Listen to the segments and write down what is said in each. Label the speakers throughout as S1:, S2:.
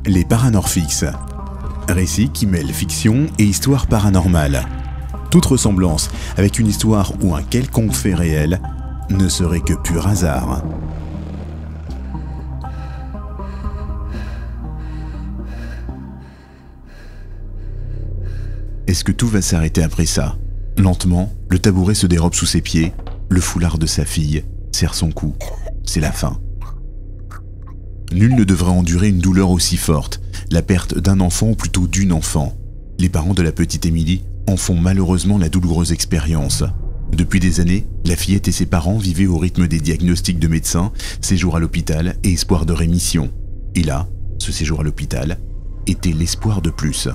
S1: Les Paranorfix. Récit qui mêle fiction et histoire paranormale. Toute ressemblance avec une histoire ou un quelconque fait réel ne serait que pur hasard. Est-ce que tout va s'arrêter après ça? Lentement, le tabouret se dérobe sous ses pieds, le foulard de sa fille serre son cou. C'est la fin. Nul ne devrait endurer une douleur aussi forte, la perte d'un enfant ou plutôt d'une enfant. Les parents de la petite Émilie en font malheureusement la douloureuse expérience. Depuis des années, la fillette et ses parents vivaient au rythme des diagnostics de médecins, séjour à l'hôpital et espoir de rémission. Et là, ce séjour à l'hôpital était l'espoir de plus.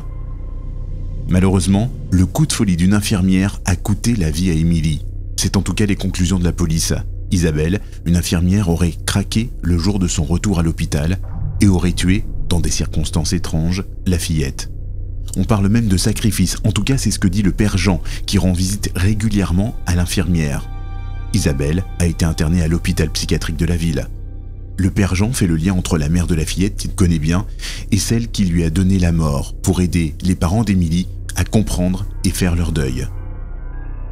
S1: Malheureusement, le coup de folie d'une infirmière a coûté la vie à Émilie. C'est en tout cas les conclusions de la police. Isabelle, une infirmière, aurait craqué le jour de son retour à l'hôpital et aurait tué, dans des circonstances étranges, la fillette. On parle même de sacrifice, en tout cas c'est ce que dit le père Jean, qui rend visite régulièrement à l'infirmière. Isabelle a été internée à l'hôpital psychiatrique de la ville. Le père Jean fait le lien entre la mère de la fillette, qu'il connaît bien, et celle qui lui a donné la mort, pour aider les parents d'Émilie à comprendre et faire leur deuil.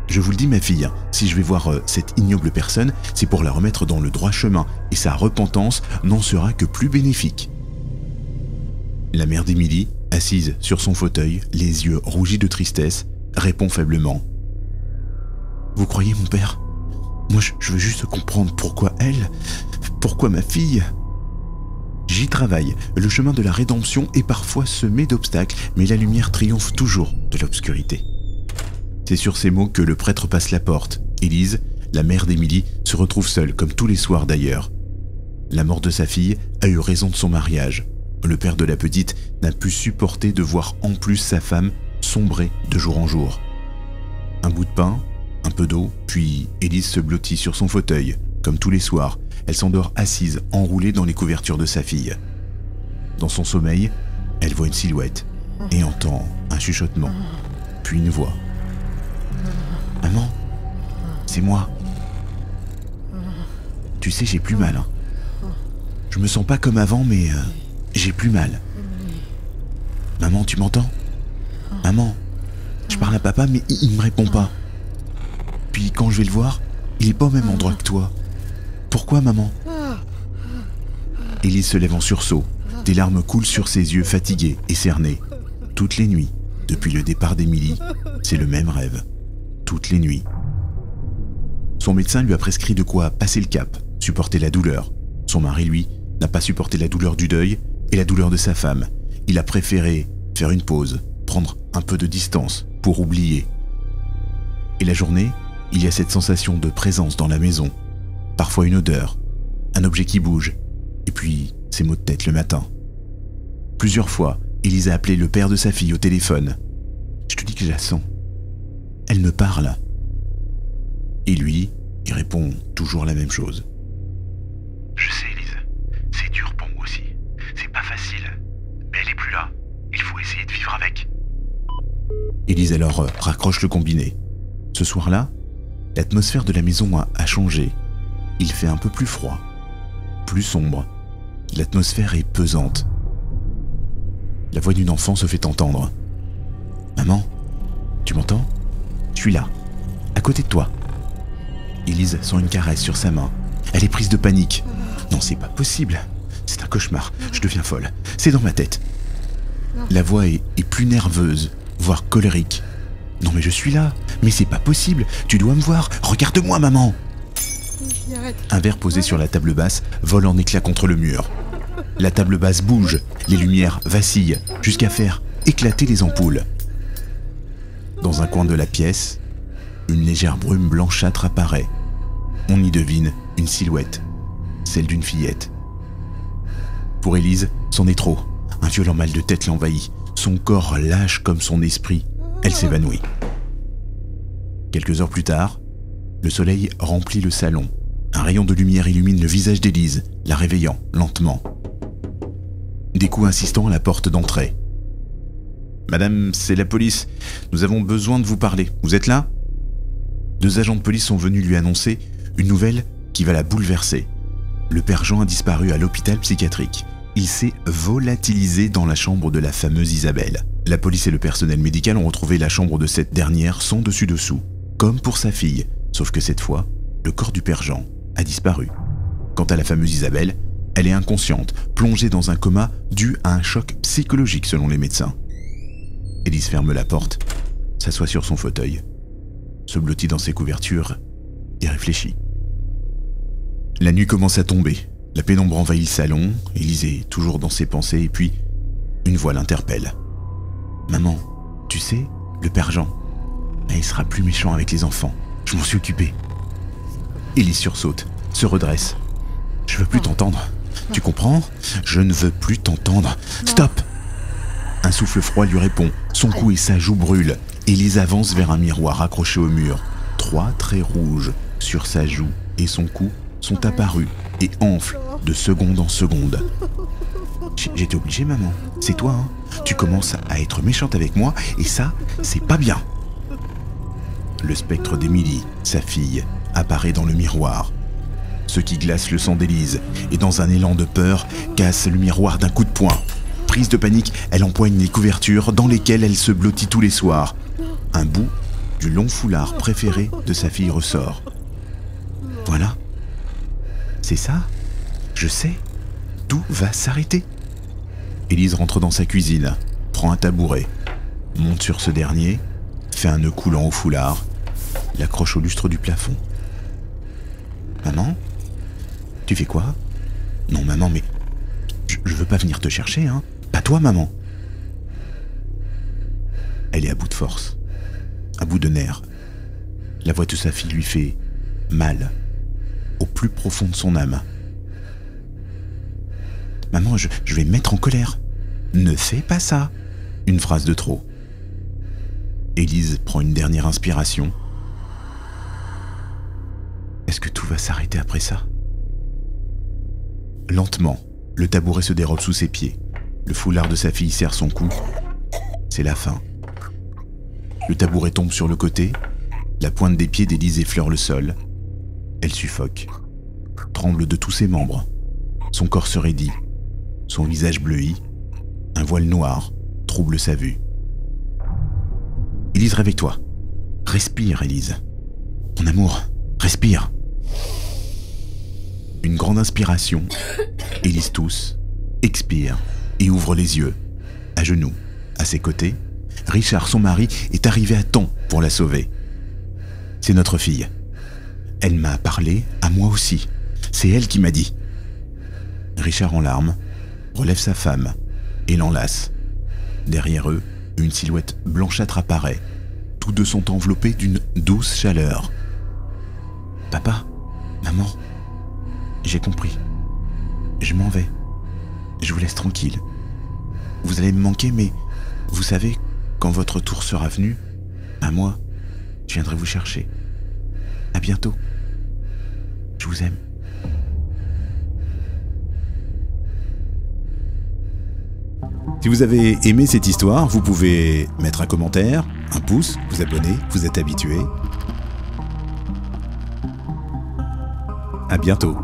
S1: Je vous le dis ma fille, si je vais voir cette ignoble personne, c'est pour la remettre dans le droit chemin, et sa repentance n'en sera que plus bénéfique. La mère d'Émilie, assise sur son fauteuil, les yeux rougis de tristesse, répond faiblement. « Vous croyez mon père? Moi je veux juste comprendre pourquoi elle, pourquoi ma fille. J'y travaille, le chemin de la rédemption est parfois semé d'obstacles, mais la lumière triomphe toujours de l'obscurité. » C'est sur ces mots que le prêtre passe la porte. Élise, la mère d'Émilie, se retrouve seule, comme tous les soirs d'ailleurs. La mort de sa fille a eu raison de son mariage. Le père de la petite n'a pu supporter de voir en plus sa femme sombrer de jour en jour. Un bout de pain, un peu d'eau, puis Élise se blottit sur son fauteuil. Comme tous les soirs, elle s'endort assise, enroulée dans les couvertures de sa fille. Dans son sommeil, elle voit une silhouette et entend un chuchotement, puis une voix. « Maman, c'est moi. Tu sais, j'ai plus mal. Hein. Je me sens pas comme avant, mais j'ai plus mal. Maman, tu m'entends? Maman, je parle à papa, mais il me répond pas. Puis quand je vais le voir, il est pas au même endroit que toi. Pourquoi, maman? » Élise se lève en sursaut. Des larmes coulent sur ses yeux fatigués et cernés. Toutes les nuits, depuis le départ d'Émilie, c'est le même rêve. Toutes les nuits. Son médecin lui a prescrit de quoi passer le cap, supporter la douleur. Son mari, lui, n'a pas supporté la douleur du deuil et la douleur de sa femme. Il a préféré faire une pause, prendre un peu de distance pour oublier. Et la journée, il y a cette sensation de présence dans la maison. Parfois une odeur, un objet qui bouge, et puis ces maux de tête le matin. Plusieurs fois, Élise a appelé le père de sa fille au téléphone. « Je te dis que je la sens. Elle me parle. » Et lui, il répond toujours la même chose. « Je sais, Élise, c'est dur pour moi aussi. C'est pas facile. Mais elle est plus là. Il faut essayer de vivre avec. » Élise alors raccroche le combiné. Ce soir-là, l'atmosphère de la maison a changé. Il fait un peu plus froid, plus sombre. L'atmosphère est pesante. La voix d'une enfant se fait entendre. « Maman, tu m'entends? Je suis là, à côté de toi. » Élise sent une caresse sur sa main. Elle est prise de panique. « Non, c'est pas possible. C'est un cauchemar. Je deviens folle. C'est dans ma tête. » La voix est plus nerveuse, voire colérique. « Non mais je suis là. Mais c'est pas possible. Tu dois me voir. Regarde-moi, maman. » Un verre posé sur la table basse vole en éclats contre le mur. La table basse bouge, les lumières vacillent, jusqu'à faire éclater les ampoules. Dans un coin de la pièce, une légère brume blanchâtre apparaît. On y devine une silhouette, celle d'une fillette. Pour Élise, c'en est trop. Un violent mal de tête l'envahit. Son corps lâche comme son esprit. Elle s'évanouit. Quelques heures plus tard, le soleil remplit le salon. Un rayon de lumière illumine le visage d'Élise, la réveillant lentement. Des coups insistants à la porte d'entrée. « Madame, c'est la police. Nous avons besoin de vous parler. Vous êtes là ?» 2 agents de police sont venus lui annoncer une nouvelle qui va la bouleverser. Le père Jean a disparu à l'hôpital psychiatrique. il s'est volatilisé dans la chambre de la fameuse Isabelle. La police et le personnel médical ont retrouvé la chambre de cette dernière sans dessus-dessous, comme pour sa fille, sauf que cette fois, le corps du père Jean a disparu. Quant à la fameuse Isabelle, elle est inconsciente, plongée dans un coma dû à un choc psychologique selon les médecins. Élise ferme la porte, s'assoit sur son fauteuil, se blottit dans ses couvertures et réfléchit. La nuit commence à tomber. La pénombre envahit le salon, Élise est toujours dans ses pensées et puis une voix l'interpelle. « Maman, tu sais, le père Jean, il sera plus méchant avec les enfants. Je m'en suis occupé. » Élise sursaute, se redresse. « Je veux plus t'entendre. Tu comprends? Je ne veux plus t'entendre. Stop !» Un souffle froid lui répond. Son cou et sa joue brûlent. Élise avance vers un miroir accroché au mur. 3 traits rouges sur sa joue et son cou sont apparus et enflent de seconde en seconde. J'étais obligé, maman. C'est toi, hein. Tu commences à être méchante avec moi et ça, c'est pas bien. Le spectre d'Émilie, sa fille, apparaît dans le miroir. Ce qui glace le sang d'Élise et dans un élan de peur, casse le miroir d'un coup de poing. Prise de panique, elle empoigne les couvertures dans lesquelles elle se blottit tous les soirs. Un bout du long foulard préféré de sa fille ressort. Voilà. C'est ça? Je sais. Tout va s'arrêter. Élise rentre dans sa cuisine, prend un tabouret, monte sur ce dernier, fait un nœud coulant au foulard, l'accroche au lustre du plafond. Maman? Tu fais quoi? Non, maman, mais je veux pas venir te chercher, hein. Pas toi, maman. Elle est à bout de force, à bout de nerfs. La voix de sa fille lui fait mal, au plus profond de son âme. Maman, je vais me mettre en colère. Ne fais pas ça. Une phrase de trop. Élise prend une dernière inspiration. Est-ce que tout va s'arrêter après ça? Lentement, le tabouret se dérobe sous ses pieds. Le foulard de sa fille serre son cou. C'est la fin. Le tabouret tombe sur le côté. La pointe des pieds d'Élise effleure le sol. Elle suffoque. Tremble de tous ses membres. Son corps se raidit. Son visage bleuit. Un voile noir trouble sa vue. Élise, réveille-toi. Respire, Élise. Mon amour, respire. Une grande inspiration. Élise tousse, expire et ouvre les yeux. À genoux, à ses côtés, Richard, son mari, est arrivé à temps pour la sauver. C'est notre fille. Elle m'a parlé, à moi aussi. C'est elle qui m'a dit. Richard, en larmes, relève sa femme et l'enlace. Derrière eux, une silhouette blanchâtre apparaît. Tous deux sont enveloppés d'une douce chaleur. Papa, maman, j'ai compris. Je m'en vais. Je vous laisse tranquille. Vous allez me manquer, mais vous savez, quand votre tour sera venu, à moi, je viendrai vous chercher. À bientôt. Je vous aime. Si vous avez aimé cette histoire, vous pouvez mettre un commentaire, un pouce, vous abonner, vous êtes habitué. À bientôt.